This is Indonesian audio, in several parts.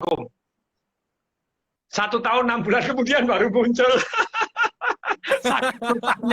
ngerangkum. 1 tahun 6 bulan kemudian baru muncul. Saya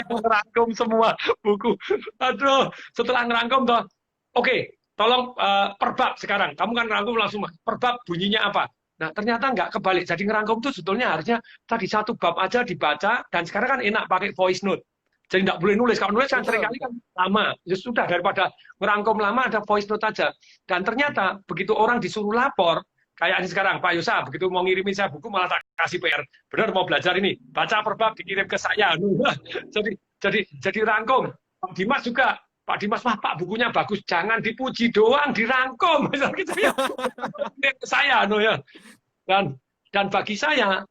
ngerangkum semua buku. Aduh, setelah ngerangkum toh, oke, tolong per bab sekarang. Kamu kan ngerangkum langsung per bab bunyinya apa. Nah, ternyata nggak kebalik. Jadi ngerangkum itu sebetulnya harusnya tadi 1 bab aja dibaca, dan sekarang kan enak pakai voice note. Jadi nggak boleh nulis. Kalau nulis kan seringkali kan lama. Ya sudah, daripada ngerangkum lama ada voice note aja. Dan ternyata begitu orang disuruh lapor, kayak ini sekarang, Pak Yosa, begitu mau ngirimin saya buku malah tak kasih PR. Benar mau belajar ini, baca per bab dikirim ke saya. jadi rangkum. Pak Dimas juga, Pak Dimas, wah Pak bukunya bagus, jangan dipuji doang, dirangkum. Misalnya gitu ya. Ke saya, ya. Dan bagi saya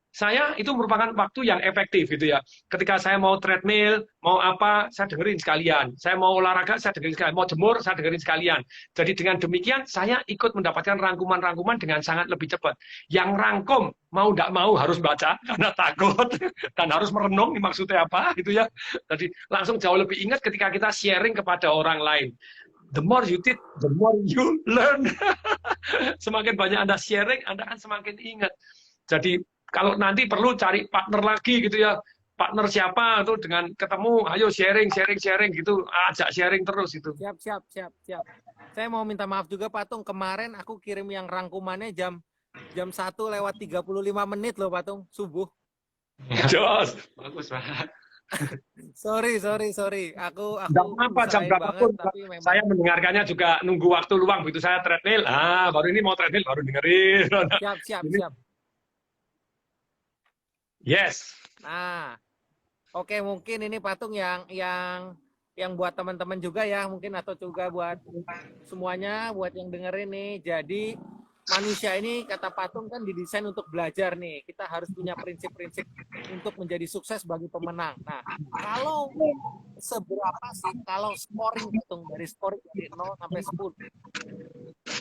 itu merupakan waktu yang efektif gitu ya. Ketika saya mau treadmill, mau apa, saya dengerin sekalian. Saya mau olahraga, saya dengerin sekalian. Mau jemur, saya dengerin sekalian. Jadi dengan demikian, saya ikut mendapatkan rangkuman-rangkuman dengan sangat lebih cepat. Yang rangkum, mau tidak mau harus baca, karena takut. Dan harus merenung, ini maksudnya apa gitu ya. Jadi langsung jauh lebih ingat ketika kita sharing kepada orang lain. The more you teach, the more you learn. Semakin banyak Anda sharing, Anda akan semakin ingat. Jadi kalau nanti perlu cari partner lagi gitu ya, partner siapa tuh dengan ketemu, ayo sharing gitu, ajak sharing terus itu. Siap. Saya mau minta maaf juga Patung, kemarin aku kirim yang rangkumannya jam 1:35 loh Patung, subuh. Jos, bagus banget. Sorry. Aku apa jam berapapun, memang... saya mendengarkannya juga nunggu waktu luang begitu saya treadmill. Baru ini mau treadmill baru dengerin. Siap. Yes. Nah, oke, mungkin ini Patung yang buat teman-teman juga ya, mungkin, atau juga buat semuanya, buat yang dengerin nih. Jadi manusia ini, kata Patung, kan didesain untuk belajar nih. Kita harus punya prinsip-prinsip untuk menjadi sukses bagi pemenang. Nah, kalau seberapa sih, kalau scoring Patung, dari 0 sampai 10,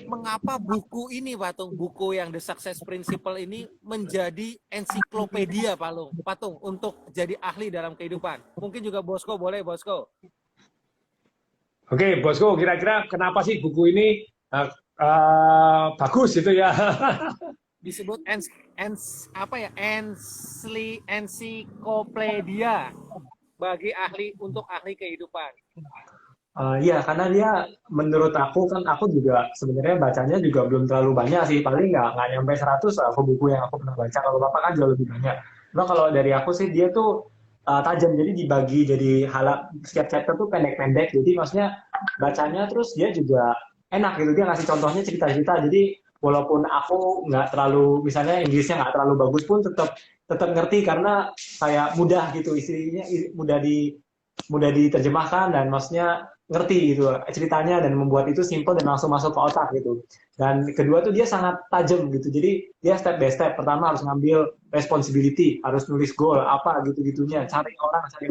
mengapa buku ini Patung, buku yang The Success Principle ini menjadi ensiklopedia Patung untuk jadi ahli dalam kehidupan? Mungkin juga Bosco boleh, Bosco. Oke, Bosco, kira-kira kenapa sih buku ini bagus gitu ya? Disebut ensiklopedia bagi untuk ahli kehidupan. Iya, karena dia menurut aku kan, aku juga sebenarnya bacanya juga belum terlalu banyak sih, paling nggak nyampe 100 aku buku yang aku pernah baca. Kalau Bapak kan jauh lebih banyak. Cuma kalau dari aku sih dia tuh tajam, jadi dibagi jadi setiap chapter tuh pendek-pendek, jadi maksudnya bacanya terus dia juga enak gitu, dia ngasih contohnya cerita-cerita, jadi walaupun aku nggak terlalu, misalnya Inggrisnya nggak terlalu bagus pun tetap ngerti, karena kayak mudah gitu, isinya mudah diterjemahkan, dan maksudnya ngerti gitu ceritanya, dan membuat itu simple dan langsung masuk ke otak gitu. Dan kedua tuh dia sangat tajam gitu, jadi dia step by step. Pertama harus ngambil responsibility, harus nulis goal apa gitu-gitunya, cari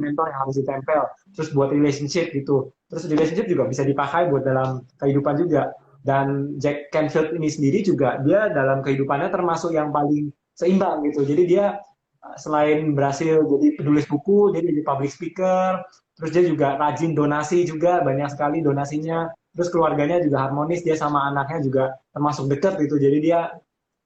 mentor yang harus ditempel, terus buat relationship gitu. Terus relationship juga bisa dipakai buat dalam kehidupan juga. Dan Jack Canfield ini sendiri juga, dia dalam kehidupannya termasuk yang paling seimbang gitu. Jadi dia selain berhasil jadi penulis buku, dia jadi public speaker, terus dia juga rajin donasi juga, banyak sekali donasinya. Terus keluarganya juga harmonis, dia sama anaknya juga termasuk dekat gitu. Jadi dia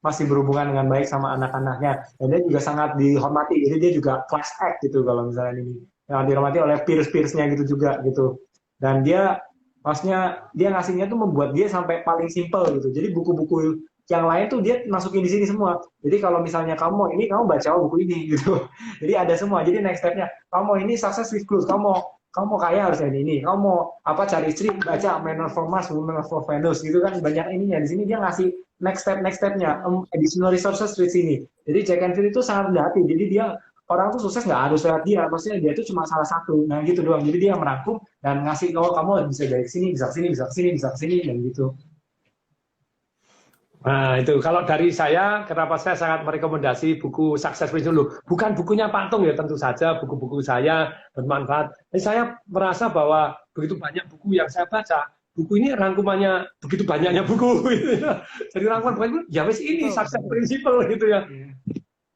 masih berhubungan dengan baik sama anak-anaknya. Dan dia juga sangat dihormati, jadi dia juga class act gitu kalau misalnya ini. Yang dihormati oleh peers-peersnya gitu juga gitu. Dan dia, maksudnya dia ngasihnya tuh membuat dia sampai paling simple gitu. Jadi buku-buku yang lain tuh dia masukin di sini semua. Jadi kalau misalnya kamu mau ini, kamu baca buku ini gitu. Jadi ada semua. Jadi next step-nya, kamu mau ini success with clues, kamu mau kaya harus ada ini, kamu mau apa, cari istri, baca Men Are for Mars, Women Are for Venus gitu kan, banyak ininya. Di sini dia ngasih next step-nya, additional resources di sini. Jadi Jack Canfield itu sangat hati. Jadi dia, orang tuh sukses nggak harus lewat dia, maksudnya dia itu cuma salah satu. Nah gitu doang. Jadi dia merangkum dan ngasih, oh kamu bisa dari sini, bisa kesini, bisa kesini, bisa kesini, dan gitu. Nah itu, kalau dari saya, kenapa saya sangat merekomendasi buku Success Principle. Bukan bukunya Pak Tung ya, tentu saja buku-buku saya bermanfaat. Tapi saya merasa bahwa begitu banyak buku yang saya baca, buku ini rangkumannya begitu banyaknya buku. Gitu ya. Jadi rangkuman buku ya wis ini Success Principle gitu ya.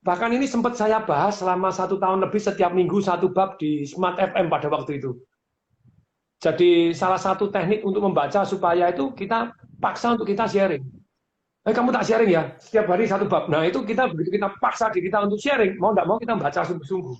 Bahkan ini sempat saya bahas selama 1 tahun lebih, setiap minggu 1 bab di Smart FM pada waktu itu. Jadi salah satu teknik untuk membaca supaya itu kita paksa untuk kita sharing. kamu tak sharing ya, setiap hari satu bab. Nah itu kita begitu kita paksa diri kita untuk sharing, mau nggak mau kita baca sungguh-sungguh.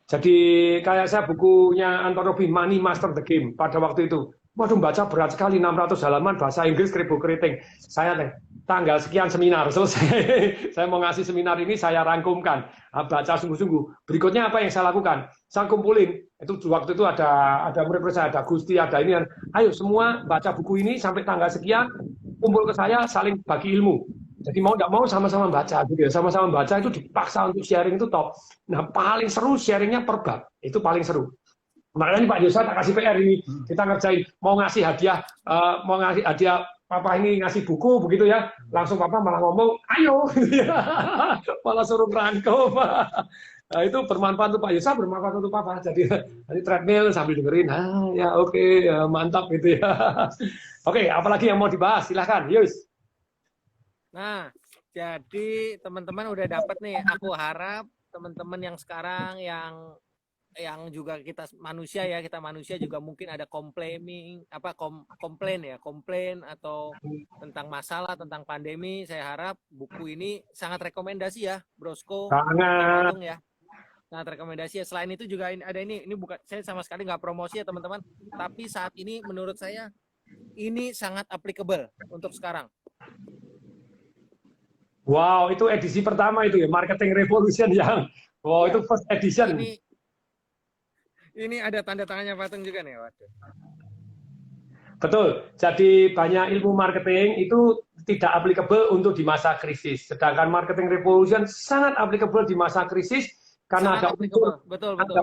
Jadi kayak saya bukunya Anton Robbins, Money Master the Game pada waktu itu. Waduh, baca berat sekali 600 halaman bahasa Inggris keribu keriting. Saya tanggal sekian seminar selesai. Saya mau ngasih seminar ini saya rangkumkan, baca sungguh-sungguh. Berikutnya apa yang saya lakukan? Saya kumpulin. Itu waktu itu ada murid-murid saya, ada Gusti, ada ini. Ayo semua baca buku ini sampai tanggal sekian, kumpul ke saya, saling bagi ilmu. Jadi mau nggak mau sama-sama baca gitu ya. Sama-sama baca itu dipaksa untuk sharing itu top. Nah paling seru sharingnya per bab. Itu paling seru. Makanya Pak Yosa tak kasih PR ini, kita ngerjain mau ngasih hadiah, Papa ini ngasih buku begitu ya, langsung Papa malah ngomong, ayo, malah suruh merangkum. Nah, itu bermanfaat untuk Pak Yosa, bermanfaat untuk Papa. Jadi treadmill sambil dengerin, ya oke, ya, mantap gitu ya. Oke, apalagi yang mau dibahas, silahkan, Yus. Nah, jadi teman-teman udah dapat nih, aku harap teman-teman yang sekarang yang juga kita manusia juga mungkin ada komplain atau tentang masalah tentang pandemi. Saya harap buku ini sangat rekomendasi ya, Brosko, sangat ya, sangat rekomendasi ya. Selain itu juga ada ini bukan, saya sama sekali nggak promosi ya teman-teman, tapi saat ini menurut saya ini sangat applicable untuk sekarang. Wow, itu edisi pertama itu ya, Marketing Revolution yang itu first edition. Ini ada tanda tangannya Patung juga nih, waduh. Betul. Jadi banyak ilmu marketing itu tidak applicable untuk di masa krisis. Sedangkan Marketing Revolution sangat applicable di masa krisis karena ada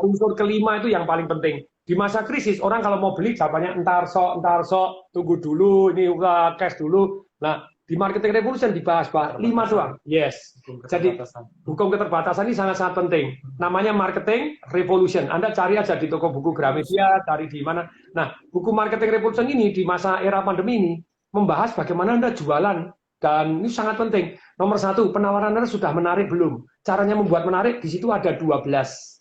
unsur kelima itu yang paling penting. Di masa krisis orang kalau mau beli jawabannya entar sok, tunggu dulu, ini cash dulu. Nah, di Marketing Revolution dibahas 5 doang. Yes. Jadi hukum keterbatasan ini sangat-sangat penting. Namanya Marketing Revolution. Anda cari aja di toko buku Gramedia, cari di mana. Nah, buku Marketing Revolution ini di masa era pandemi ini membahas bagaimana Anda jualan. Dan ini sangat penting. Nomor 1, penawaran Anda sudah menarik belum? Caranya membuat menarik, di situ ada 12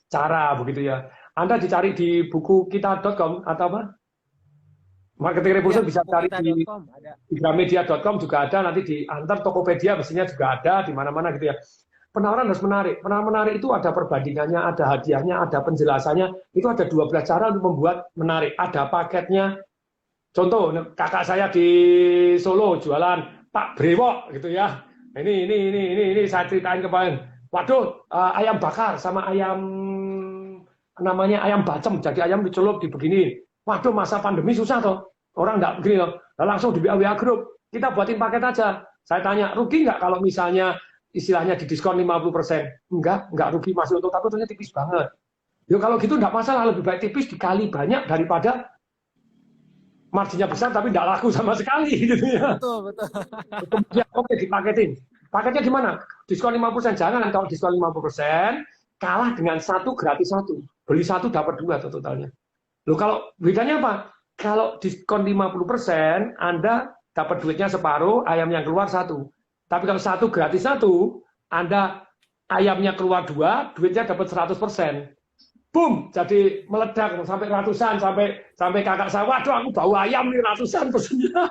cara begitu ya. Anda dicari di buku kita.com atau apa? Marketing Revolution bisa cari di gramedia.com juga ada, nanti di antar Tokopedia mestinya juga ada, di mana-mana gitu ya. Penawaran harus menarik. Penawaran menarik itu ada perbandingannya, ada hadiahnya, ada penjelasannya. Itu ada 12 cara untuk membuat menarik. Ada paketnya. Contoh, kakak saya di Solo jualan Pak Brewok gitu ya. Ini saya ceritain kemarin. Waduh, ayam bakar sama ayam namanya ayam bacem. Jadi ayam dicelup dibegini. Waduh, masa pandemi susah toh. Orang nggak begini loh. Langsung di WA grup. Kita buatin paket aja. Saya tanya, rugi nggak kalau misalnya istilahnya di diskon 50%? Enggak rugi, masih untuk, tapi ternyata tipis banget. Ya kalau gitu nggak masalah, lebih baik tipis dikali banyak daripada marginnya besar tapi nggak laku sama sekali gitu ya. Betul. Kemudian oke, dipaketin. Paketnya gimana? Diskon 50%. Jangan kalau diskon 50% kalah dengan 1 gratis 1. Beli 1 dapat 2 totalnya. Loh, kalau bedanya apa? Kalau diskon 50%, Anda dapat duitnya separuh, ayam yang keluar 1. Tapi kalau 1 gratis 1, Anda ayamnya keluar 2, duitnya dapat 100%. Boom, jadi meledak sampai ratusan, sampai kakak saya, waduh aku bau ayam nih ratusan pesennya.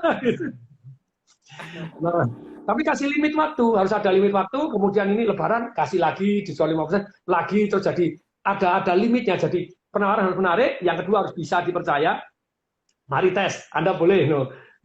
Nah, tapi kasih limit waktu, harus ada limit waktu, kemudian ini lebaran, kasih lagi diskon 50%, lagi, terus jadi ada limitnya, jadi penawaran harus menarik, yang kedua harus bisa dipercaya. Mari tes, Anda boleh.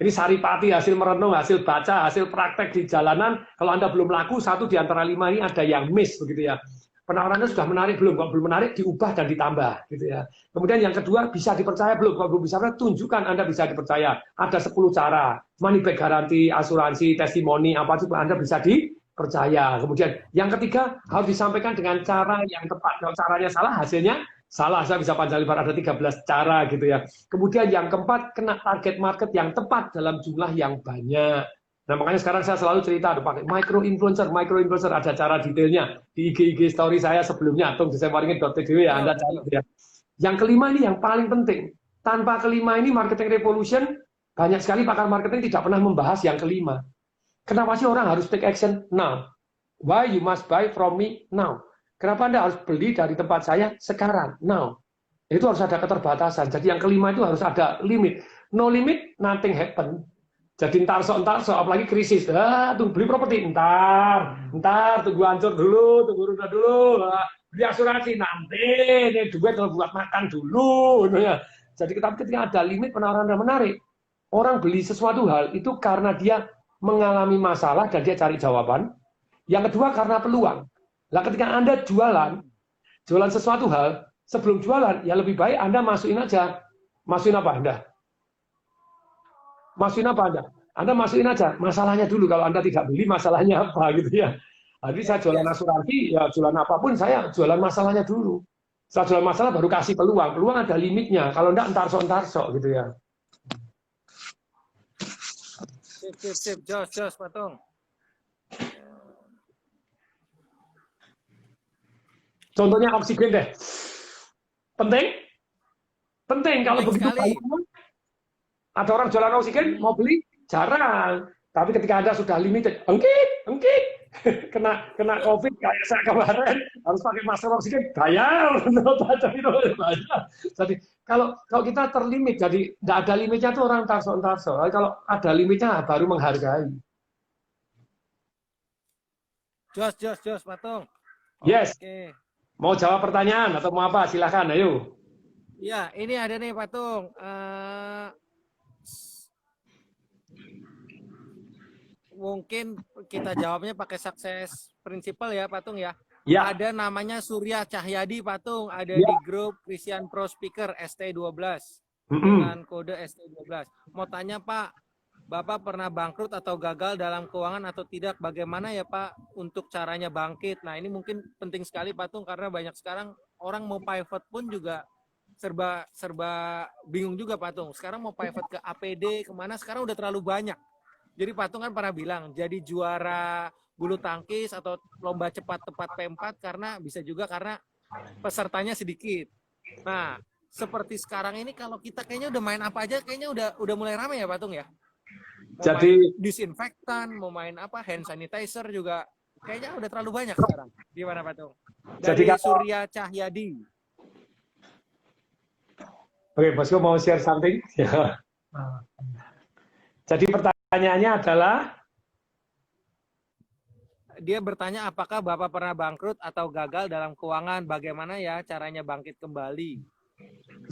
Ini saripati, hasil merenung, hasil baca, hasil praktek di jalanan. Kalau Anda belum laku, 1 di antara 5 ini ada yang miss, begitu ya. Penawarannya sudah menarik belum? Kalau belum menarik, diubah dan ditambah, gitu ya. Kemudian yang kedua, bisa dipercaya belum? Kalau belum bisa, tunjukkan Anda bisa dipercaya. Ada 10 cara, money back garanti, asuransi, testimoni, apa juga Anda bisa dipercaya. Kemudian yang ketiga, harus disampaikan dengan cara yang tepat. Kalau caranya salah, hasilnya salah. Saya bisa panjang lebar, ada 13 cara gitu ya. Kemudian yang keempat, kena target market yang tepat dalam jumlah yang banyak. Nah, makanya sekarang saya selalu cerita, ada pakai micro influencer, ada cara detailnya di IG story saya sebelumnya, atau di sewaringin.tv ya, Anda cari ya. Yang kelima ini yang paling penting. Tanpa kelima ini Marketing Revolution, banyak sekali pakar marketing tidak pernah membahas yang kelima. Kenapa sih orang harus take action now? Why you must buy from me now? Kenapa Anda harus beli dari tempat saya sekarang, now? Itu harus ada keterbatasan. Jadi yang kelima itu harus ada limit. No limit, nothing happen. Jadi entar sok, apalagi krisis. Tunggu beli properti, entar, tunggu hancur dulu, tunggu rusak dulu. Beli asuransi nanti, ini duit buat makan dulu. Gitu ya. Jadi ketika ada limit penawaran yang menarik, orang beli sesuatu hal itu karena dia mengalami masalah dan dia cari jawaban. Yang kedua karena peluang. Nah, ketika Anda jualan sesuatu hal, sebelum jualan, ya lebih baik Anda masukin aja. Masukin apa Anda? Masukin apa Anda? Anda masukin aja masalahnya dulu. Kalau Anda tidak beli, masalahnya apa gitu ya. Jadi saya jualan asuransi, ya jualan apapun, saya jualan masalahnya dulu. Setelah jualan masalah, baru kasih peluang. Peluang ada limitnya. Kalau enggak, entar sok gitu ya. Sip. Jos, Patung. Contohnya oksigen deh. Penting kalau begitu Sekali. ada orang jualan oksigen mau beli jarang. Tapi ketika Anda sudah limited, engkit. kena COVID kayak saya kemarin harus pakai masker oksigen, bayar. Jadi kalau kita terlimit, jadi tidak ada limitnya tuh orang tarso. Kalau ada limitnya baru menghargai. Jos, Patung. Yes. Oke. Mau jawab pertanyaan atau mau apa? Silahkan, ayo. Ya, ini ada nih Patung. Mungkin kita jawabnya pakai sukses principle ya Patung ya. Ya. Ada namanya Surya Cahyadi Patung, ada Ya. di grup Christian Pro Speaker ST12 dengan kode ST12. Mau tanya Pak, Bapak pernah bangkrut atau gagal dalam keuangan atau tidak? Bagaimana ya Pak untuk caranya bangkit? Nah ini mungkin penting sekali Patung karena banyak sekarang orang mau pivot pun juga serba bingung juga Patung. Sekarang mau pivot ke APD kemana? Sekarang udah terlalu banyak. Jadi Patung kan pernah bilang jadi juara bulu tangkis atau lomba cepat tepat P4 karena bisa juga karena pesertanya sedikit. Nah seperti sekarang ini kalau kita kayaknya udah main apa aja kayaknya udah mulai ramai ya Patung ya. Mau Jadi main disinfektan, mau main apa hand sanitizer juga kayaknya udah terlalu banyak sekarang. Gimana Patung? Dari Surya Cahyadi. Oke, Bosku mau share something? Jadi pertanyaannya adalah dia bertanya apakah Bapak pernah bangkrut atau gagal dalam keuangan, bagaimana ya caranya bangkit kembali?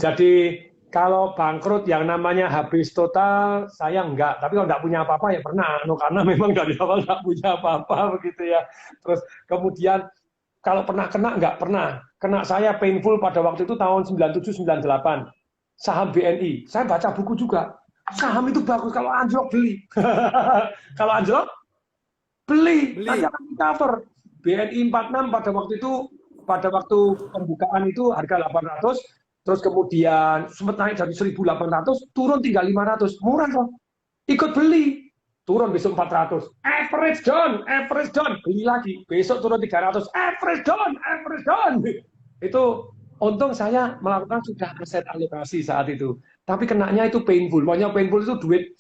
Jadi kalau bangkrut yang namanya habis total saya enggak, tapi kalau enggak punya apa-apa ya pernah, karena memang dari awal enggak punya apa-apa begitu ya. Terus kemudian kalau pernah kena enggak pernah. Kena saya painful pada waktu itu tahun 97-98. Saham BNI. Saya baca buku juga. Saham itu bagus kalau anjlok beli. Kalau anjlok beli. Nanti akan cover. BNI 46 pada waktu pembukaan itu harga 800, terus kemudian sempat naik dari 1.800 turun tinggal 500. Murah loh. Ikut beli. Turun besok 400. Average down, beli lagi. Besok turun 300. Average down. Itu untung saya melakukan sudah aset alokasi saat itu. Tapi kenanya itu painful. Maunya painful itu duit.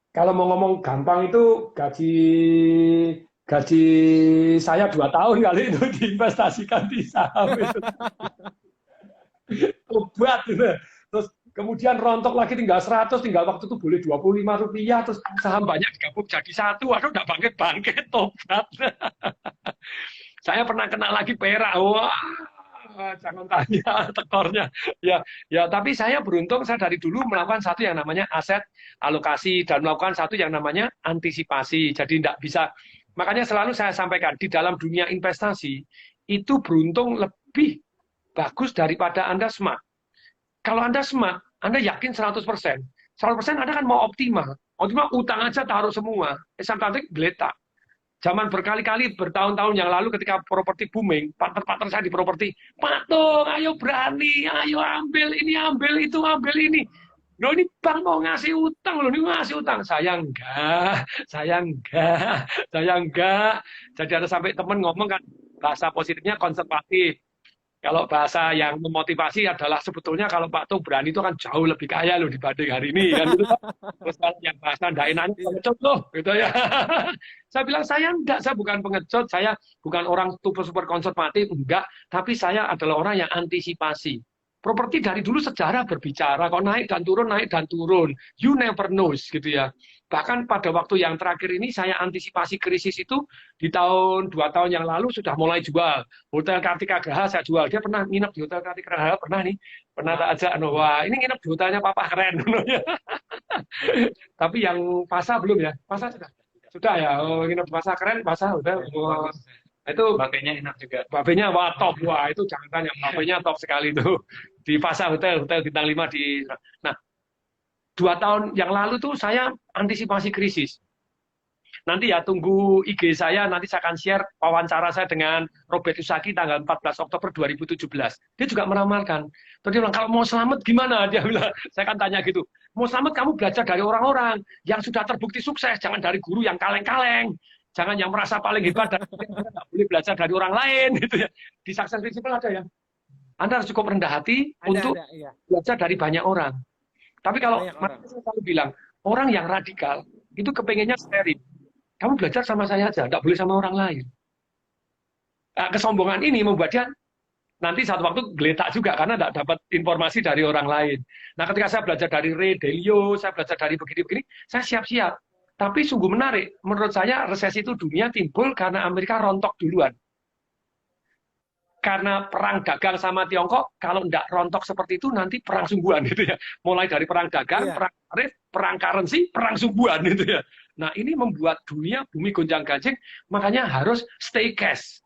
Kalau mau ngomong gampang itu gaji saya 2 tahun kali itu diinvestasikan di saham itu. Obat gitu. Terus kemudian rontok lagi tinggal 100, tinggal waktu itu boleh 25 rupiah, terus saham banyak digabung jadi satu. Aduh, udah bangkit, tobat. Saya pernah kena lagi perak. Wah. Jangan tanya tekornya ya tapi saya beruntung saya dari dulu melakukan satu yang namanya aset alokasi dan melakukan satu yang namanya antisipasi. Jadi tidak bisa, makanya selalu saya sampaikan di dalam dunia investasi itu beruntung lebih bagus daripada Anda smart. Kalau Anda smart, Anda yakin 100%. 100% Anda kan mau optimal utang aja taruh semua, sampai geletak. Zaman berkali-kali bertahun-tahun yang lalu ketika properti booming, partner-partner saya di properti, Patung, ayo berani, ayo ambil ini, ambil itu, ambil ini. Loh ini bank mau ngasih utang, loh ini ngasih utang. Saya enggak. Jadi ada sampai teman ngomong kan, bahasa positifnya konservatif. Kalau bahasa yang memotivasi adalah sebetulnya kalau Pak Tung berani itu kan jauh lebih kaya loh dibanding hari ini kan gitu. Terus kalau yang bahasa ndak enaknya pengecut loh gitu ya. Saya bilang saya enggak, saya bukan pengecut, saya bukan orang super konservatif enggak, tapi saya adalah orang yang antisipasi. Properti dari dulu sejarah berbicara, kok naik dan turun, naik dan turun. You never knows gitu ya. Bahkan pada waktu yang terakhir ini saya antisipasi krisis itu di tahun 2 tahun yang lalu sudah mulai jual. Hotel Kartika Graha saya jual. Dia pernah nginep di Hotel Kartika Graha, pernah nih. Pernah tak ajak, wah ini nginep di hotelnya Papa keren. Tapi yang Pasa belum ya? Pasa sudah? Sudah ya, oh, nginep di Pasa keren, Pasa udah. Oh, itu Babenya enak juga. babenya wah top, wah itu jangan tanya, babenya top sekali itu di Pasa Hotel bintang 5 di. Nah, 2 tahun yang lalu tuh saya antisipasi krisis. Nanti ya tunggu IG saya, nanti saya akan share wawancara saya dengan Robert Usaki tanggal 14 Oktober 2017. Dia juga meramalkan. Terus dia bilang, kalau mau selamat gimana? Dia bilang, saya akan tanya gitu. Mau selamat kamu belajar dari orang-orang yang sudah terbukti sukses, jangan dari guru yang kaleng-kaleng. Jangan yang merasa paling hebat dan nggak boleh belajar dari orang lain gitu ya. Di Success Principle ada ya. Anda harus cukup rendah hati untuk iya. belajar dari banyak orang. Tapi kalau Banyak orang. saya selalu bilang, orang yang radikal itu kepengennya steril. Kamu belajar sama saya aja, nggak boleh sama orang lain. Nah, kesombongan ini membuat dia nanti satu waktu geletak juga karena nggak dapat informasi dari orang lain. Nah, ketika saya belajar dari Ray Dalio, saya belajar dari begini-begini, saya siap-siap. Tapi sungguh menarik, menurut saya resesi itu dunia timbul karena Amerika rontok duluan. Karena perang dagang sama Tiongkok, kalau nggak rontok seperti itu nanti perang sungguhan gitu ya. Mulai dari perang dagang, Iya. perang tarif, perang currency, perang sungguhan gitu ya. Nah ini membuat dunia bumi gonjang-ganjing, makanya harus stay cash.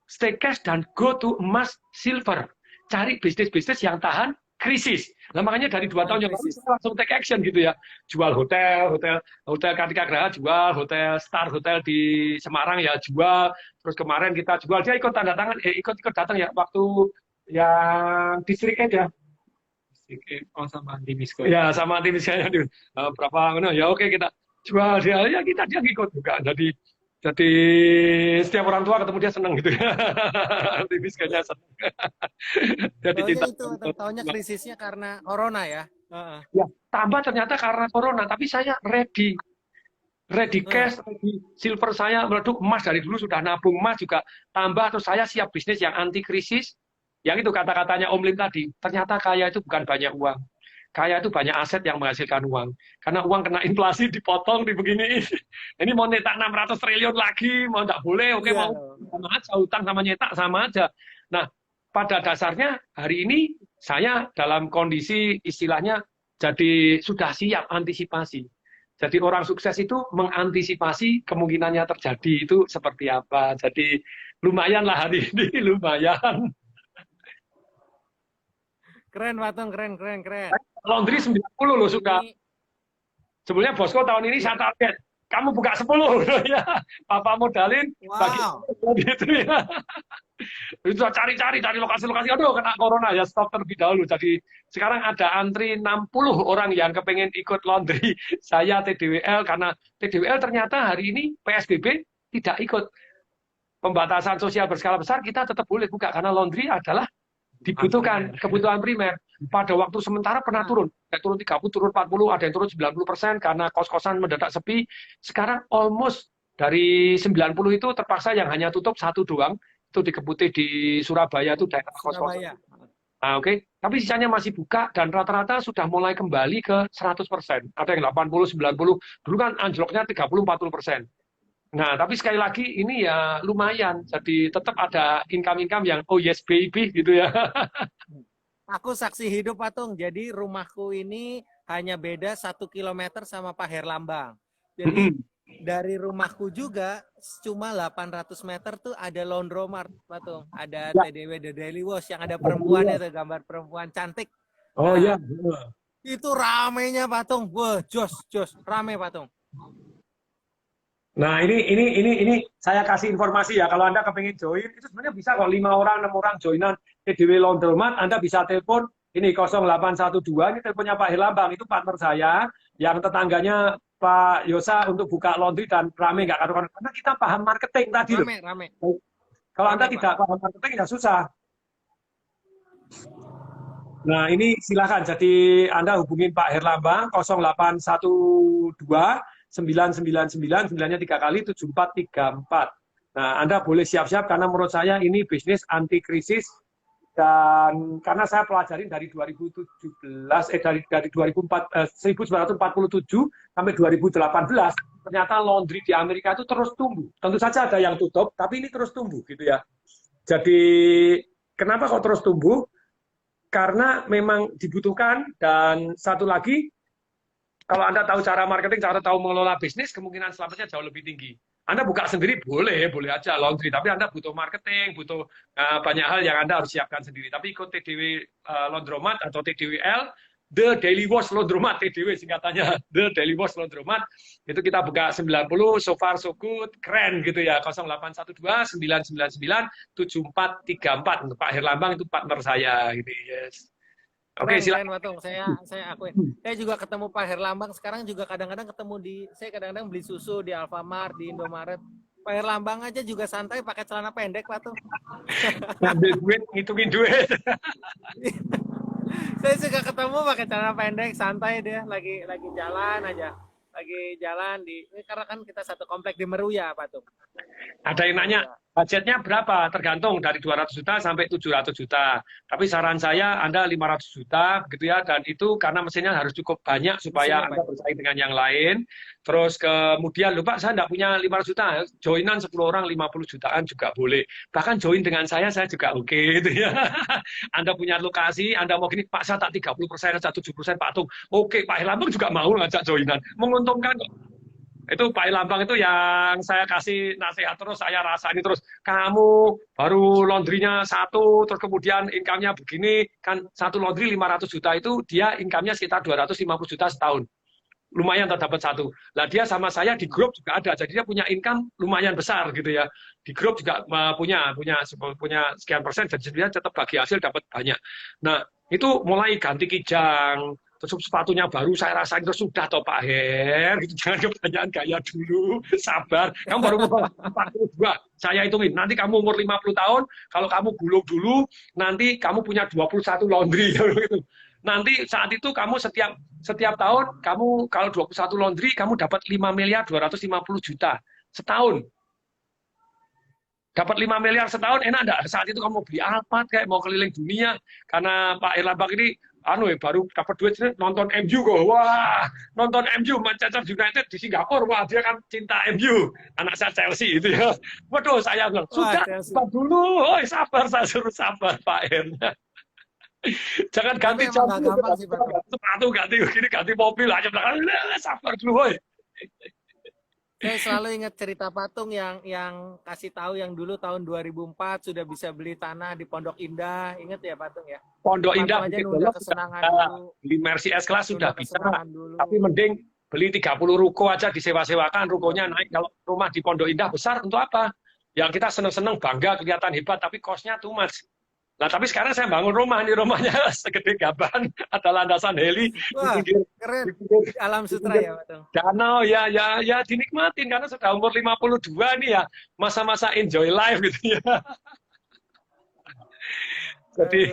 Stay cash dan go to emas silver. Cari bisnis-bisnis yang tahan krisis. Nah makanya dari 2 tahun yang lalu saya langsung take action gitu ya. Jual hotel Kartika Graha jual, hotel Star Hotel di Semarang ya jual. Terus kemarin kita jual, dia ikut tanda tangan, ikut datang ya waktu yang di Sriket ya. Oh, sama di Misko. Ya sama tim saya berapa ya oke kita jual dia ya dia ngikut juga. Jadi setiap orang tua ketemu dia seneng gitu ya. Aktivis kayaknya seneng. Jadi Soalnya kita itu tahunnya krisisnya karena corona ya. ya, tambah ternyata karena corona, tapi saya ready cash, ready silver saya meleduk, emas dari dulu sudah nabung emas juga tambah, terus saya siap bisnis yang anti krisis. Yang itu kata-katanya Om Lim tadi, ternyata kaya itu bukan banyak uang. Kaya itu banyak aset yang menghasilkan uang. Karena uang kena inflasi dipotong di begini. Ini mau nyetak 600 triliun lagi, mau nggak boleh, oke Iya. mau sama aja, utang sama nyetak sama aja. Nah, pada dasarnya hari ini saya dalam kondisi istilahnya jadi sudah siap antisipasi. Jadi orang sukses itu mengantisipasi kemungkinannya terjadi itu seperti apa. Jadi lumayan lah hari ini, lumayan. Keren Patung, keren. Laundry 90 loh suka. Ini Sebenarnya bosku tahun ini saya target. Kamu buka 10 ya. Papa modalin bagi gitu ya. Itu cari lokasi-lokasi. Aduh kena corona ya, stop terlebih dahulu. Jadi sekarang ada antri 60 orang yang kepengen ikut laundry. Saya TDWL karena TDWL ternyata hari ini PSBB tidak ikut pembatasan sosial berskala besar, kita tetap boleh buka karena laundry adalah dibutuhkan kebutuhan primer. Pada waktu sementara pernah turun, ada turun 30, turun 40, ada yang turun 90% karena kos-kosan mendadak sepi. Sekarang almost dari 90 itu terpaksa yang hanya tutup 1 doang, itu di Keputih di Surabaya itu daerah kos-kosan. Nah, oke. Tapi sisanya masih buka dan rata-rata sudah mulai kembali ke 100%. Ada yang 80, 90, dulu kan anjloknya 30, 40%. Nah, tapi sekali lagi ini ya lumayan. Jadi tetap ada income-income yang oh yes baby gitu ya. Aku saksi hidup Patung. Jadi rumahku ini hanya beda 1 kilometer sama Pak Herlambang. Jadi dari rumahku juga cuma 800 meter tuh ada Laundromat Patung. Ada TDW The Daily Wash yang ada perempuannya tuh, gambar perempuan cantik. Oh iya. Itu ramenya Patung. Wah, jos, rame Patung. Nah, ini saya kasih informasi ya. Kalau Anda kepingin join, itu sebenarnya bisa kok 5 orang, 6 orang joinan TDW Laundromat. Anda bisa telepon ini 0812, ini teleponnya Pak Herlambang, itu partner saya, yang tetangganya Pak Yosa untuk buka laundry dan rame nggak karuan. Karena kita paham marketing tadi loh. Rame. Kalau Anda tidak paham marketing ya susah. Nah, ini silakan. Jadi Anda hubungin Pak Herlambang 0812 999, 9-nya 3 kali, 7434. Nah, Anda boleh siap-siap karena menurut saya ini bisnis anti krisis Dan karena saya pelajarin dari 2017, dari 1947 sampai 2018, ternyata laundry di Amerika itu terus tumbuh. Tentu saja ada yang tutup, tapi ini terus tumbuh gitu ya. Jadi kenapa kok terus tumbuh? Karena memang dibutuhkan, dan satu lagi, kalau Anda tahu cara marketing, cara tahu mengelola bisnis, kemungkinan selamatnya jauh lebih tinggi. Anda buka sendiri boleh aja laundry, tapi Anda butuh marketing, butuh banyak hal yang Anda harus siapkan sendiri. Tapi ikut TDW Laundromat atau TDWL, The Daily Wash Laundromat, TDW singkatannya, The Daily Wash Laundromat, itu kita buka 90, so far so good, keren gitu ya, 0812-999-7434, untuk Pak Herlambang, itu partner saya gitu, yes. Oke, Keren, silakan. Patung. Saya akuin. Saya juga ketemu Pak Herlambang sekarang juga kadang-kadang saya kadang-kadang beli susu di Alfamart, di Indomaret. Pak Herlambang aja juga santai pakai celana pendek, Patung. Ngambil duit, ngitungin duit. Saya juga ketemu pakai celana pendek, santai dia, lagi jalan aja. Lagi jalan ini karena kan kita satu komplek di Meruya, Patung. Ada yang nanya, budgetnya berapa? Tergantung dari 200 juta sampai 700 juta. Tapi saran saya, Anda 500 juta, gitu ya. Dan itu karena mesinnya harus cukup banyak supaya Anda bersaing dengan yang lain. Terus kemudian, lupa saya nggak punya 500 juta, joinan 10 orang 50 jutaan juga boleh. Bahkan join dengan saya juga oke, gitu ya. Anda punya lokasi, Anda mau gini, Pak, saya tak 30%, saya 7%, Pak Tung. Oke, Pak Herlambang juga mau ngajak joinan. Menguntungkan kok. Itu Pak Ilambang itu yang saya kasih nasihat terus, saya rasain terus. Kamu baru laundrynya satu, terus kemudian income-nya begini, kan satu laundry 500 juta itu dia income-nya sekitar 250 juta setahun. Lumayan terdapat satu. Lah dia sama saya di grup juga ada, jadi dia punya income lumayan besar gitu ya. Di grup juga punya sekian persen, jadi dia tetap bagi hasil dapat banyak. Nah, itu mulai ganti kijang, terus sepatunya baru saya rasain, terus sudah toh Pak Her, gitu. Jangan kebanyakan gaya dulu, sabar. Kamu baru umur 42, saya hitungin. Nanti kamu umur 50 tahun, kalau kamu gulung dulu, nanti kamu punya 21 laundry. Gitu. Nanti saat itu kamu setiap tahun, kamu kalau 21 laundry, kamu dapat 5.250 juta setahun. Dapat 5 miliar setahun, enak enggak? Saat itu kamu beli Alphard, kayak mau keliling dunia. Karena Pak Erlambang ini baru dapat duit nonton MU kok. Wah, nonton MU Manchester United di Singapura. Wah, dia kan cinta MU. Anak saya Chelsea itu ya. Waduh, saya bilang, sudah, sabar dulu. Oh, sabar, saya suruh sabar, Pak Er. Jangan ganti sepatu, ganti mobil aja bilang, sabar dulu, woy. Saya selalu ingat cerita Patung yang kasih tahu yang dulu tahun 2004 sudah bisa beli tanah di Pondok Indah. Ingat ya Patung ya? Pondok Indah aja nunda kesenangan dulu. Beli Mercy S-Class sudah bisa. Tapi mending beli 30 ruko aja disewa-sewakan, rukonya naik. Kalau rumah di Pondok Indah besar untuk apa? Yang kita seneng-seneng bangga kelihatan hebat, tapi cost-nya too much. Nah, tapi sekarang saya bangun rumah, ini rumahnya segede gaban, ada landasan heli. Wah, keren. Alam sutra ya, Patung. Danau, ya dinikmatin, karena sudah umur 52 nih ya, masa-masa enjoy life gitu ya. Jadi,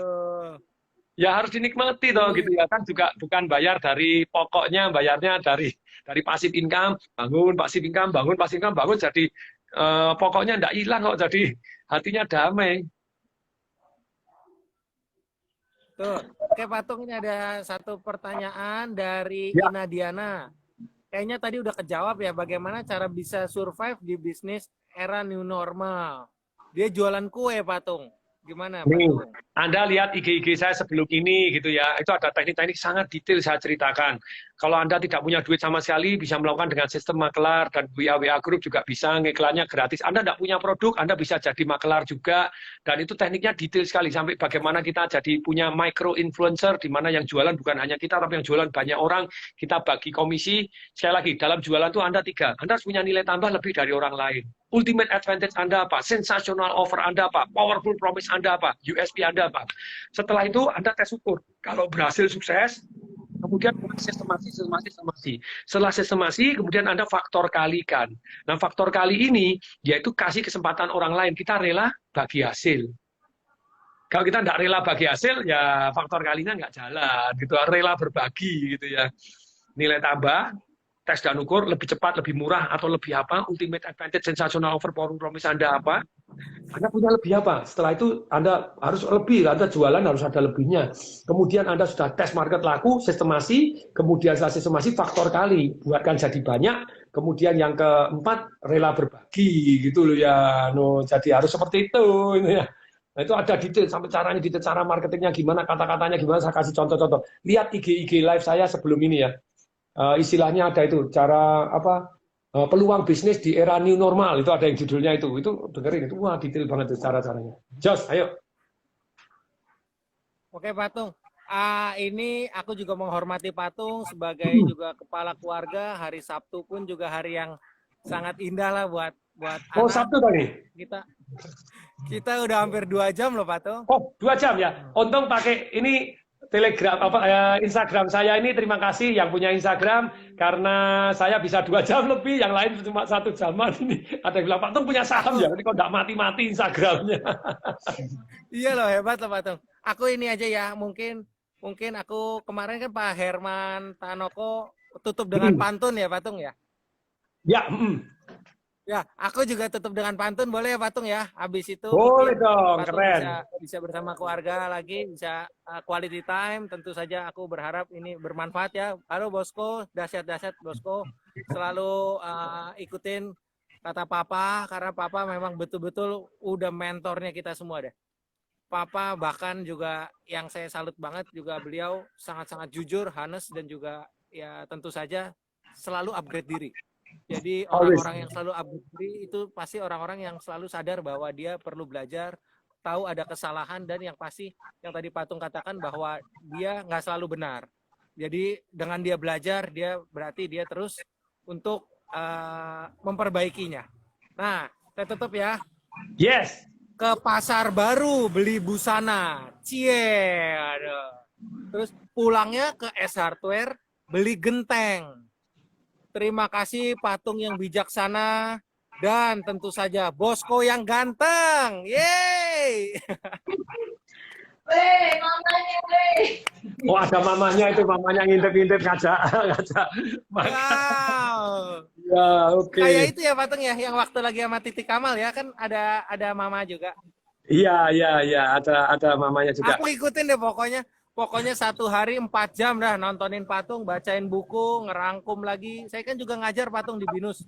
ya harus dinikmati toh gitu ya, kan juga bukan bayar dari pokoknya, bayarnya dari passive income, bangun, jadi pokoknya enggak hilang kok, jadi hatinya damai. Tuh, oke Patung, ini ada satu pertanyaan dari Ina Diana. Kayaknya tadi udah kejawab ya, bagaimana cara bisa survive di bisnis era new normal. Dia jualan kue, Patung. Gimana, Patung? Anda lihat IG saya sebelum ini gitu ya, itu ada teknik-teknik sangat detail saya ceritakan. Kalau Anda tidak punya duit sama sekali, bisa melakukan dengan sistem makelar, dan WA Group juga bisa, ngiklannya gratis. Anda tidak punya produk, Anda bisa jadi makelar juga, dan itu tekniknya detail sekali, sampai bagaimana kita jadi punya micro influencer, di mana yang jualan bukan hanya kita, tapi yang jualan banyak orang, kita bagi komisi. Sekali lagi, dalam jualan itu Anda harus punya nilai tambah lebih dari orang lain. Ultimate advantage Anda apa? Sensational offer Anda apa? Powerful promise Anda apa? USP Anda apa? Setelah itu Anda tes ukur. Kalau berhasil sukses, kemudian sistemasi. Setelah sistemasi, kemudian Anda faktor kalikan. Nah, faktor kali ini yaitu kasih kesempatan orang lain. Kita rela bagi hasil. Kalau kita tidak rela bagi hasil, ya faktor kalinya nggak jalan. Gitu, rela berbagi gitu ya. Nilai tambah, tes dan ukur lebih cepat, lebih murah, atau lebih apa? Ultimate advantage, sensational offer, power promise Anda apa? Anda punya lebih apa? Setelah itu Anda harus lebih, Anda jualan harus ada lebihnya. Kemudian Anda sudah tes market laku, sistemasi, kemudian setelah sistemasi faktor kali, buatkan jadi banyak. Kemudian yang keempat rela berbagi gitu loh ya. No, jadi harus seperti itu ini ya. Nah, itu ada detail sampai caranya, detail cara marketingnya gimana, kata-katanya gimana, saya kasih contoh-contoh. Lihat IG live saya sebelum ini ya. Istilahnya ada itu cara apa? Peluang bisnis di era new normal itu ada yang judulnya itu dengerin itu wah detail banget itu cara-caranya. Jos, ayo. Oke Patung, ini aku juga menghormati Patung sebagai juga kepala keluarga. Hari Sabtu pun juga hari yang sangat indah lah buat Oh anak. Sabtu tadi. Kita udah hampir 2 jam loh Patung. Oh 2 jam ya. Untung pakai ini Telegram Instagram saya ini, terima kasih yang punya Instagram karena saya bisa 2 jam lebih, yang lain cuma 1 jaman ini. Ada yang bilang Pak Tung punya saham ya, ini kok nggak mati-mati Instagramnya. Iya loh, hebat loh Patung. Aku ini aja ya, mungkin aku kemarin kan Pak Herman Tanoko tutup dengan pantun ya Patung ya. Ya, Ya, aku juga tutup dengan pantun, boleh ya Patung ya? Habis itu boleh dong, Patung keren. bisa bersama keluarga lagi, bisa quality time. Tentu saja aku berharap ini bermanfaat ya. Halo Bosco, dahsyat Bosco. Selalu ikutin kata Papa, karena Papa memang betul-betul udah mentornya kita semua deh. Papa bahkan juga yang saya salut banget juga beliau sangat-sangat jujur, honest, dan juga ya tentu saja selalu upgrade diri. Jadi orang-orang yang selalu upgrade diri itu pasti orang-orang yang selalu sadar bahwa dia perlu belajar, tahu ada kesalahan, dan yang pasti yang tadi Patung katakan bahwa dia nggak selalu benar. Jadi dengan dia belajar, dia berarti dia terus untuk memperbaikinya. Nah, saya tutup ya. Yes. Ke pasar baru beli busana. Cie. Terus pulangnya ke S Hardware beli genteng. Terima kasih Patung yang bijaksana dan tentu saja Bosco yang ganteng. Yeay. Weh, mamanya weh. Oh ada mamanya itu, mamanya ngintip-ngintip ngajak. Wow. Ya, oke. Kayak itu ya Patung ya, yang waktu lagi sama Titi Kamal ya, kan ada mama juga. Iya, ada mamanya juga. Aku ikutin deh pokoknya. Pokoknya 1 hari 4 jam dah nontonin Patung, bacain buku, ngerangkum lagi. Saya kan juga ngajar Patung di BINUS.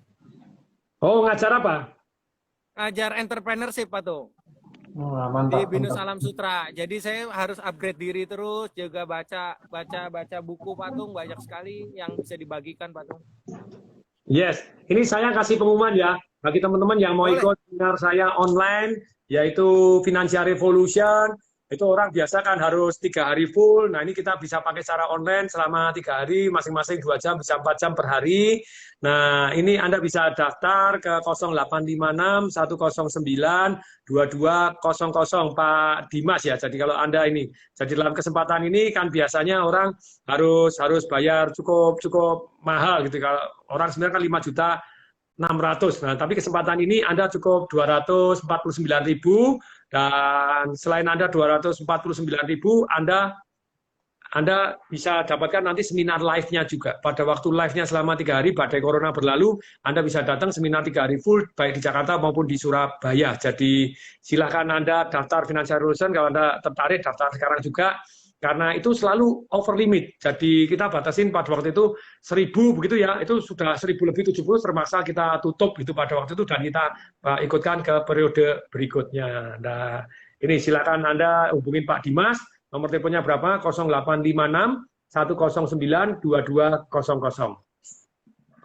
Oh, ngajar apa? Ngajar entrepreneurship Patung. Wah, mantap, Di BINUS mantap. Alam Sutra. Jadi saya harus upgrade diri terus, juga baca buku Patung, banyak sekali yang bisa dibagikan Patung. Yes, ini saya kasih pengumuman ya bagi teman-teman yang mau ikut webinar saya online, yaitu Financial Revolution. Itu orang biasa kan harus 3 hari full. Nah ini kita bisa pakai secara online selama 3 hari, masing-masing 2 jam, bisa 4 jam per hari. Nah ini Anda bisa daftar ke 0856 109 2200 Pak Dimas ya. Jadi kalau Anda ini, jadi dalam kesempatan ini kan biasanya orang harus bayar cukup mahal gitu. Kalau orang sebenarnya kan 5.600.000. Nah, tapi kesempatan ini Anda cukup 249.000, dan selain Anda 249.000, Anda bisa dapatkan nanti seminar live-nya juga. Pada waktu live-nya selama 3 hari, badai corona berlalu, Anda bisa datang seminar 3 hari full, baik di Jakarta maupun di Surabaya. Jadi silakan Anda daftar Financial Revolution, kalau Anda tertarik daftar sekarang juga. Karena itu selalu over limit. Jadi kita batasin pada waktu itu 1.000 begitu ya, itu sudah 1.000 lebih 70 terpaksa kita tutup itu pada waktu itu, dan kita ikutkan ke periode berikutnya. Nah, ini silakan Anda hubungin Pak Dimas, nomor teleponnya berapa? 0856 109 2200.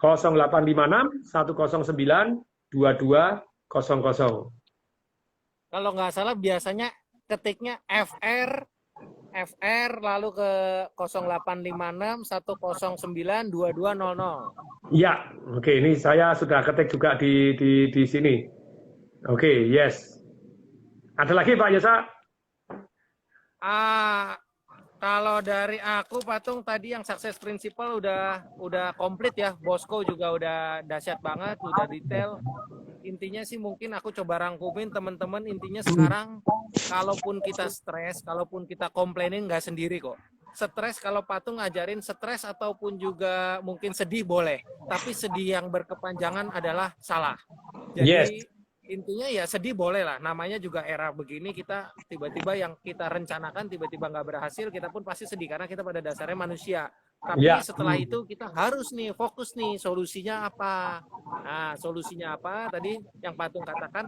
0856 109 2200. Kalau nggak salah biasanya ketiknya FR lalu ke 0856 109 2200. Ya, oke, ini saya sudah ketik juga di sini. Oke, yes. Ada lagi Pak Yesa? Kalau dari aku Patung tadi yang sukses principle udah komplit ya. Bosco juga udah dahsyat banget, udah detail. Intinya sih mungkin aku coba rangkumin teman-teman, intinya sekarang kalaupun kita stres, kalaupun kita komplainin nggak sendiri kok. Stres kalau Patung ngajarin stres ataupun juga mungkin sedih boleh, tapi sedih yang berkepanjangan adalah salah. Jadi intinya ya sedih boleh lah, namanya juga era begini, kita tiba-tiba yang kita rencanakan tiba-tiba nggak berhasil, kita pun pasti sedih karena kita pada dasarnya manusia. Tapi Ya. setelah itu kita harus nih fokus nih, solusinya apa. Nah, solusinya apa tadi yang Patung katakan,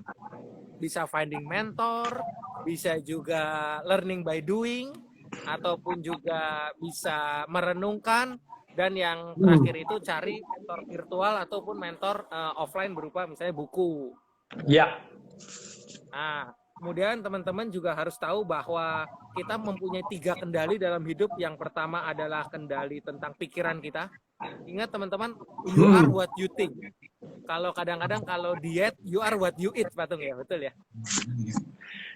bisa finding mentor, bisa juga learning by doing, ataupun juga bisa merenungkan, dan yang terakhir itu cari mentor virtual ataupun mentor offline berupa misalnya buku. Ya. Nah, kemudian teman-teman juga harus tahu bahwa kita mempunyai 3 kendali dalam hidup. Yang pertama adalah kendali tentang pikiran kita. Ingat teman-teman, you are what you think. Kalau kadang-kadang kalau diet, you are what you eat, Patung ya, betul ya?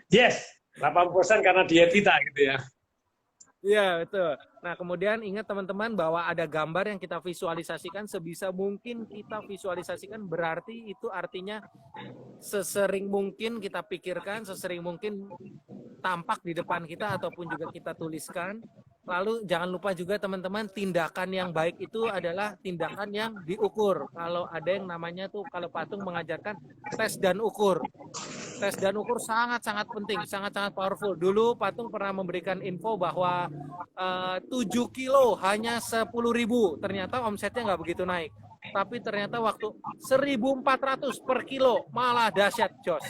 Yes, 80% karena diet kita gitu ya. Iya, betul. Nah, kemudian ingat teman-teman bahwa ada gambar yang kita visualisasikan, sebisa mungkin kita visualisasikan, berarti itu artinya sesering mungkin kita pikirkan, sesering mungkin tampak di depan kita ataupun juga kita tuliskan. Lalu jangan lupa juga teman-teman, tindakan yang baik itu adalah tindakan yang diukur. Kalau ada yang namanya tuh, kalau Patung mengajarkan tes dan ukur. Tes dan ukur sangat-sangat penting, sangat-sangat powerful. Dulu Patung pernah memberikan info bahwa 7 kilo hanya 10.000. Ternyata omsetnya nggak begitu naik. Tapi ternyata waktu 1.400 per kilo malah dahsyat, Jos.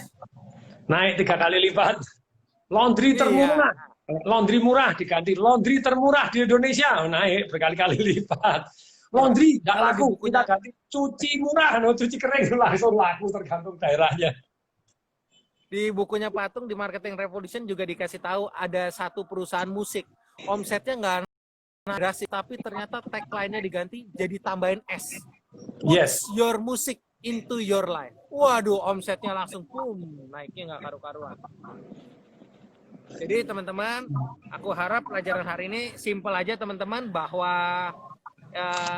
Naik 3 kali lipat. Laundry termurah. Laundry murah diganti laundry termurah di Indonesia, naik berkali-kali lipat. Laundry nggak laku, kita ganti cuci murah, cuci kering langsung laku tergantung daerahnya. Di bukunya Patung di Marketing Revolution juga dikasih tahu ada satu perusahaan musik, omsetnya nggak drastis, tapi ternyata tagline-nya diganti jadi tambahin S. Yes. Puts your music into your life. Waduh, omsetnya langsung boom, naiknya nggak karu-karuan. Jadi teman-teman, aku harap pelajaran hari ini simple aja teman-teman, bahwa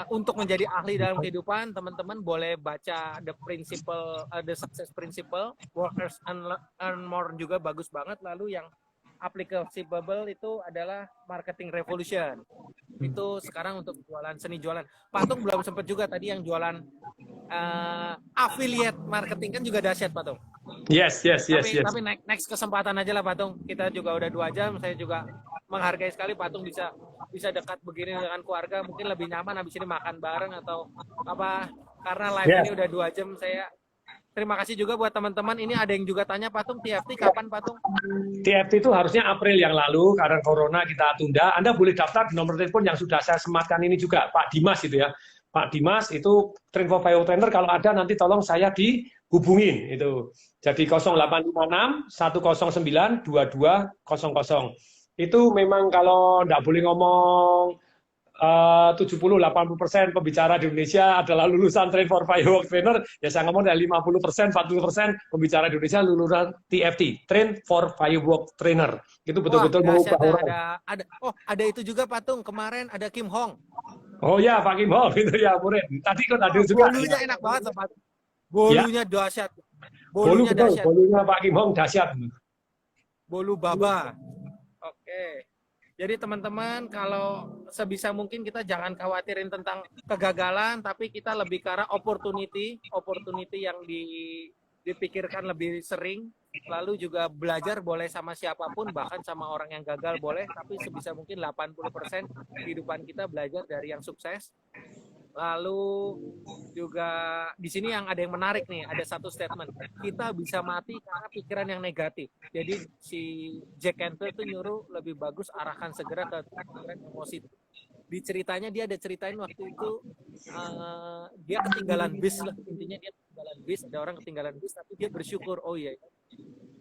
untuk menjadi ahli dalam kehidupan, teman-teman boleh baca The Success Principle, Workers Earn More juga bagus banget. Lalu yang applicable itu adalah Marketing Revolution. Itu sekarang untuk jualan, seni jualan. Patung belum sempat juga tadi yang jualan affiliate marketing, kan juga dahsyat Patung. Yes. Tapi next kesempatan aja lah Patung. Kita juga udah 2 jam. Saya juga menghargai sekali Patung bisa dekat begini dengan keluarga. Mungkin lebih nyaman habis ini makan bareng atau apa. Karena live ini udah 2 jam. Saya terima kasih juga buat teman-teman. Ini ada yang juga tanya, Patung, TFT kapan Patung? TFT itu harusnya April yang lalu, karena Corona kita tunda. Anda boleh daftar di nomor telepon yang sudah saya sematkan ini juga, Pak Dimas itu ya. Pak Dimas itu Train for Bio Trainer, kalau ada nanti tolong saya dihubungin itu. Jadi 0856 109 2200. Itu memang kalau nggak boleh ngomong 70-80% pembicara di Indonesia adalah lulusan Train for Firework Trainer, ya saya ngomong dari 50%, 40% pembicara di Indonesia lulusan TFT, Train for Firework Trainer. Itu betul-betul mengubah orang. Ada itu juga Patung, kemarin ada Kim Hong. Oh ya, Pak Kim Hong itu ya murid. Tadi kan ada juga. Bolunya enak banget Patung. Bolunya dahsyat. Bolu betul, bolunya Pak Kim Hong dahsyat. Bolu baba. Oke. Jadi teman-teman, kalau sebisa mungkin kita jangan khawatirin tentang kegagalan, tapi kita lebih ke arah opportunity yang dipikirkan lebih sering. Lalu juga belajar boleh sama siapapun, bahkan sama orang yang gagal boleh, tapi sebisa mungkin 80% kehidupan kita belajar dari yang sukses. Lalu juga di sini yang ada yang menarik nih, ada satu statement, kita bisa mati karena pikiran yang negatif. Jadi si Jack Canfield itu nyuruh lebih bagus arahkan segera ke pikiran yang positif. Di ceritanya dia ada ceritain waktu itu dia ketinggalan bis lah, intinya dia ketinggalan bis, ada orang ketinggalan bis, tapi dia bersyukur, oh iya,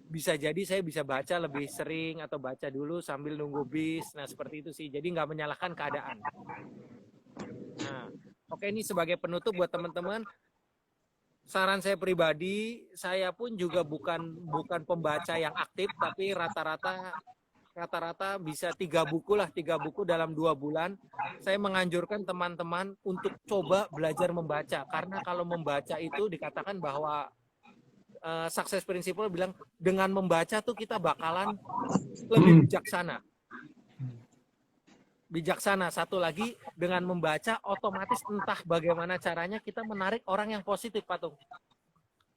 bisa jadi saya bisa baca lebih sering atau baca dulu sambil nunggu bis. Nah seperti itu sih, jadi nggak menyalahkan keadaan. Nah, oke, ini sebagai penutup buat teman-teman, saran saya pribadi, saya pun juga bukan pembaca yang aktif, tapi rata-rata bisa 3 buku dalam 2 bulan. Saya menganjurkan teman-teman untuk coba belajar membaca, karena kalau membaca itu dikatakan bahwa Success Principle bilang dengan membaca tuh kita bakalan lebih bijaksana. Satu lagi, dengan membaca otomatis entah bagaimana caranya kita menarik orang yang positif, Patung.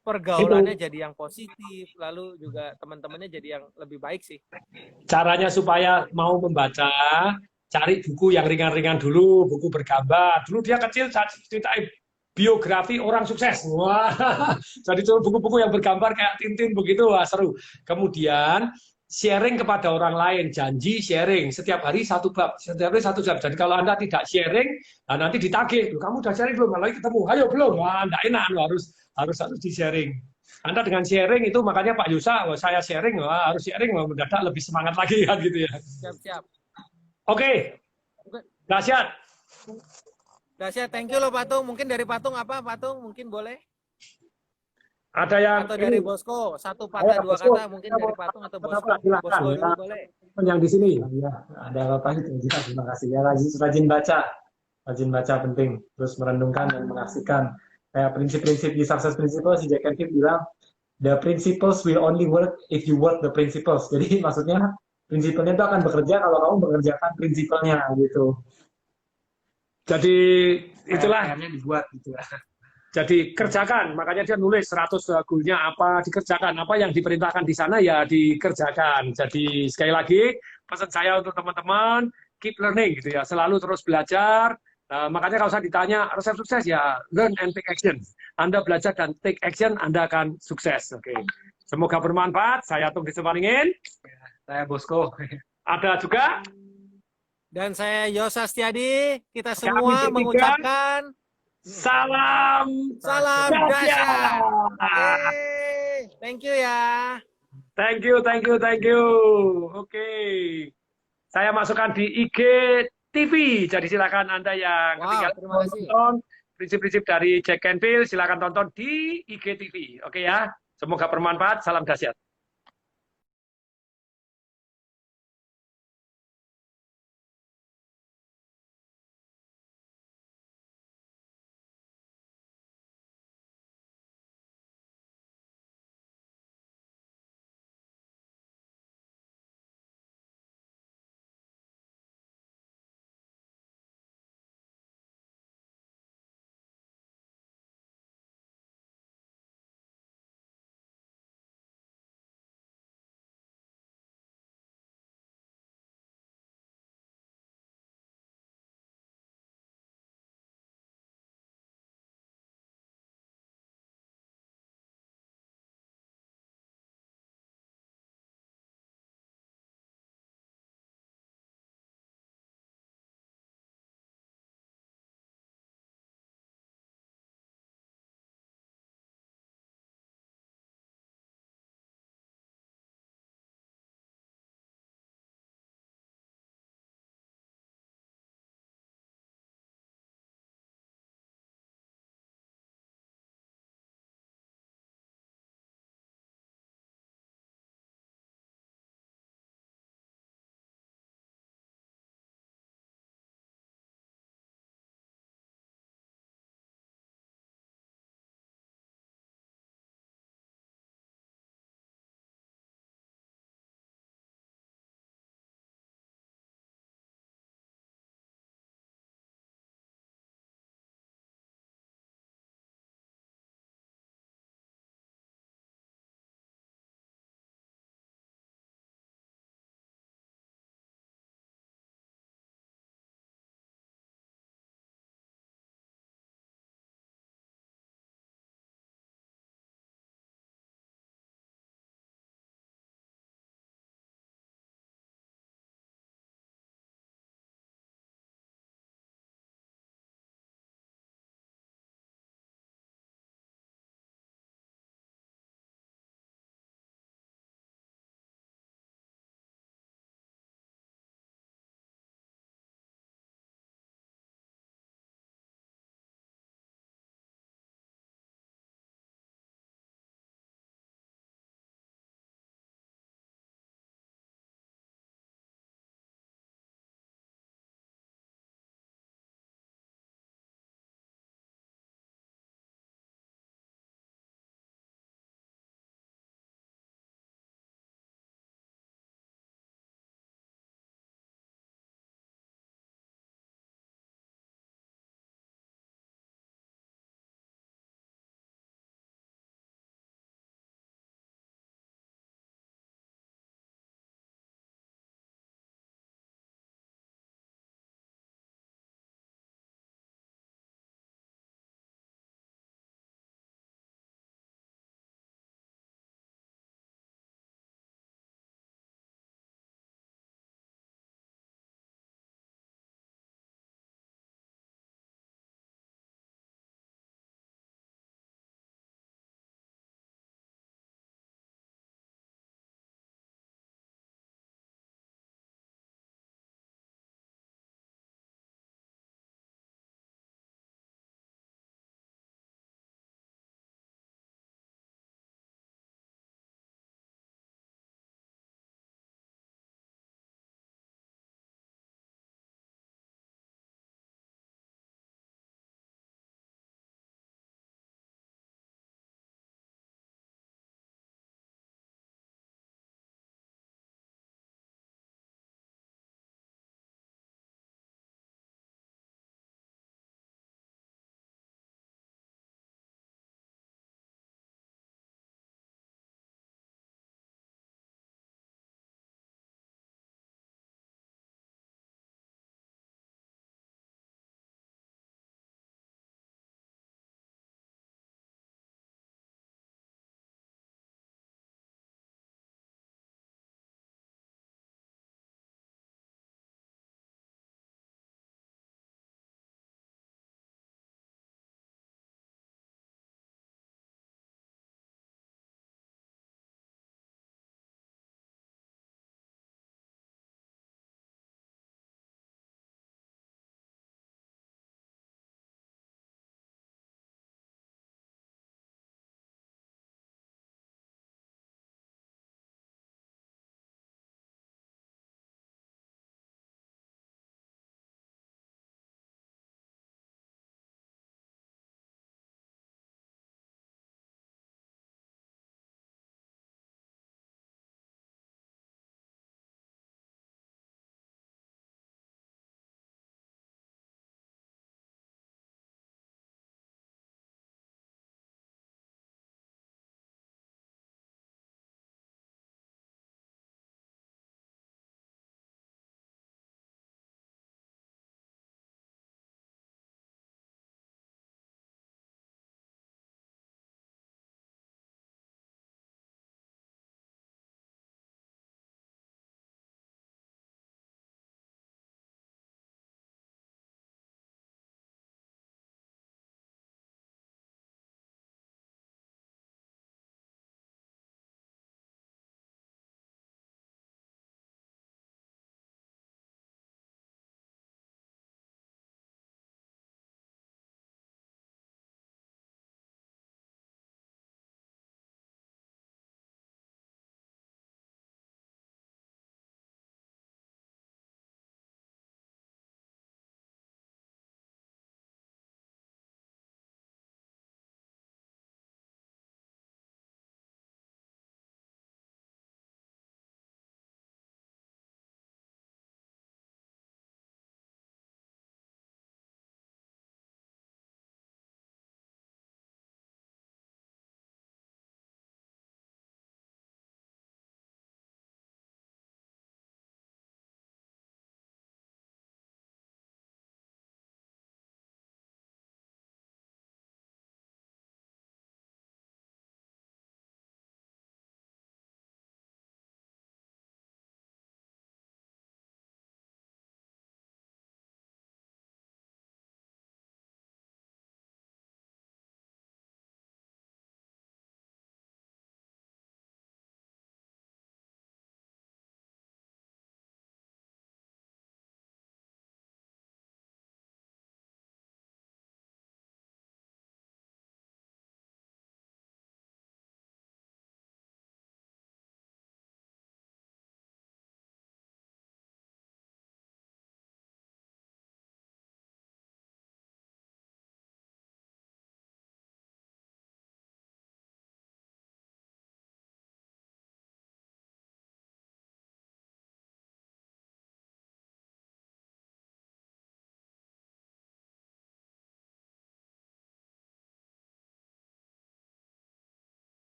pergaulannya jadi yang positif, lalu juga teman-temannya jadi yang lebih baik sih. Caranya supaya mau membaca, cari buku yang ringan-ringan dulu, buku bergambar. Dulu dia kecil ceritain biografi orang sukses. Wah, jadi buku-buku yang bergambar kayak Tintin begitu, wah seru. Kemudian sharing kepada orang lain, janji sharing setiap hari satu bab, setiap hari satu bab. Jadi kalau Anda tidak sharing, nah nanti ditagih, kamu udah sharing belum? Lagi ketemu, ayo belum? Wah, enggak enak, harus di sharing. Anda dengan sharing itu makanya Pak Yusa, wah, saya sharing, wah, harus sharing, wah, mendadak lebih semangat lagi kan gitu ya. Siap-siap. Oke, dahsyat. Dahsyat, thank you loh Patung. Mungkin dari Patung apa? Patung mungkin boleh? Ada yang Atau dari Bosco, satu patah dua Bosco. kata mungkin dari Patung atau Bosco. Silakan. Bosco dulu Ya. boleh. Yang di sini. Ya, ada apa gitu. Terima kasih. Ya, rajin baca. Rajin baca penting. Terus merenungkan dan mengaksikan. Kayak prinsip-prinsip di Success Principles, si Jack Canfield bilang, the principles will only work if you work the principles. Jadi maksudnya prinsipnya itu akan bekerja kalau kamu mengerjakan prinsipnya gitu. Jadi itulah PR-nya dibuat gitu ya. jadi kerjakan, makanya dia nulis 100 goalnya apa, dikerjakan, apa yang diperintahkan di sana ya dikerjakan. Jadi sekali lagi pesan saya untuk teman-teman, keep learning gitu ya, selalu terus belajar. Makanya kalau saya ditanya resep sukses ya learn and take action. Anda belajar dan take action, Anda akan sukses. Oke. Semoga bermanfaat. Saya Tung Disemaningin. Saya Bosco. Ada juga Dan saya Yosa Setiadi, kita Kami semua bertiga. mengucapkan salam salam dahsyat. dahsyat. Thank you ya. Thank you. Oke. Saya masukkan di IG TV. Jadi silakan Anda yang Wow, ketinggalan terima kasih. nonton prinsip-prinsip dari Jack Canfield, silakan tonton di IG TV. Oke ya. Semoga bermanfaat. Salam dahsyat.